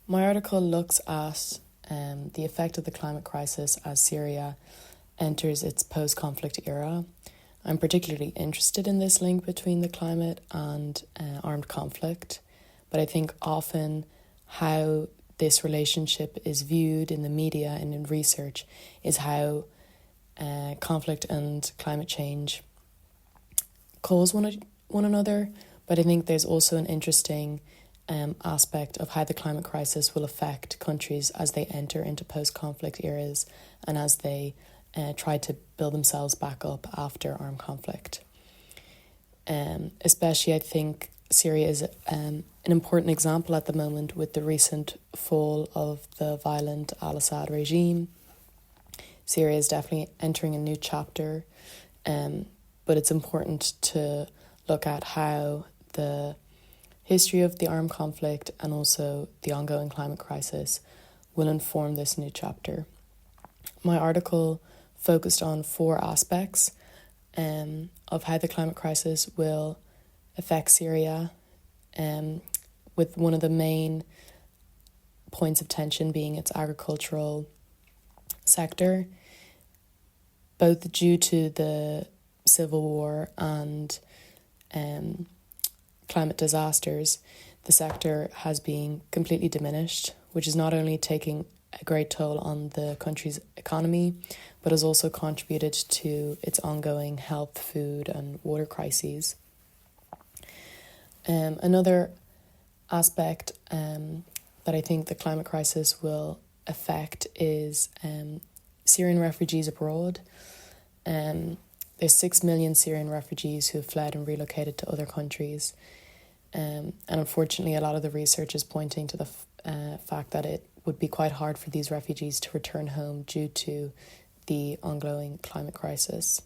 My article looks at the effect of the climate crisis as Syria enters its post-conflict era. I'm particularly interested in this link between the climate and armed conflict, but I think often how this relationship is viewed in the media and in research is how conflict and climate change cause one another. But I think there's also an interesting aspect of how the climate crisis will affect countries as they enter into post-conflict eras and as they try to build themselves back up after armed conflict. Especially, I think Syria is an important example at the moment with the recent fall of the violent al-Assad regime. Syria is definitely entering a new chapter, but it's important to look at how the history of the armed conflict and also the ongoing climate crisis will inform this new chapter. My article focused on 4 aspects of how the climate crisis will affect Syria, with one of the main points of tension being its agricultural sector, both due to the civil war and climate disasters. The sector has been completely diminished, which is not only taking a great toll on the country's economy, but has also contributed to its ongoing health, food and water crises. Another aspect that I think the climate crisis will affect is Syrian refugees abroad. There's 6 million Syrian refugees who have fled and relocated to other countries. And unfortunately, a lot of the research is pointing to the fact that it would be quite hard for these refugees to return home due to the ongoing climate crisis.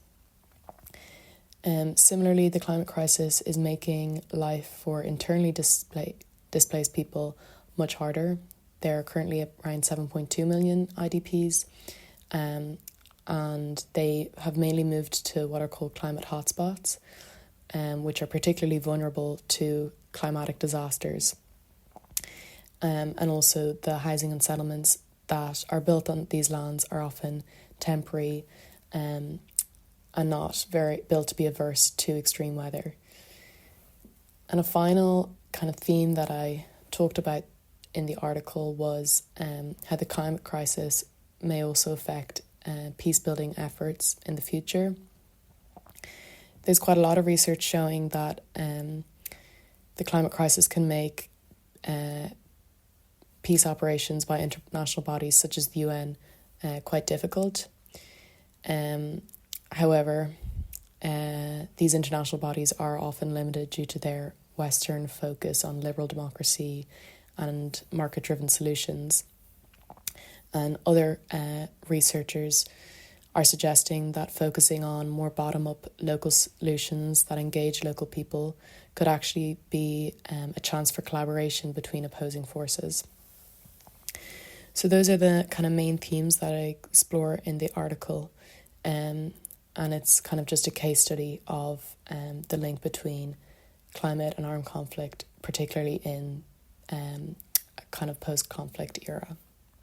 Similarly, the climate crisis is making life for internally displaced people much harder. There are currently around 7.2 million IDPs, and they have mainly moved to what are called climate hotspots, which are particularly vulnerable to climatic disasters. And also the housing and settlements that are built on these lands are often temporary and not very built to be averse to extreme weather. And a final kind of theme that I talked about in the article was how the climate crisis may also affect peace-building efforts in the future. There's quite a lot of research showing that the climate crisis can make peace operations by international bodies such as the UN quite difficult. However, these international bodies are often limited due to their Western focus on liberal democracy and market-driven solutions. And other researchers are suggesting that focusing on more bottom-up local solutions that engage local people could actually be a chance for collaboration between opposing forces. So those are the kind of main themes that I explore in the article, and it's kind of just a case study of the link between climate and armed conflict, particularly in a kind of post-conflict era.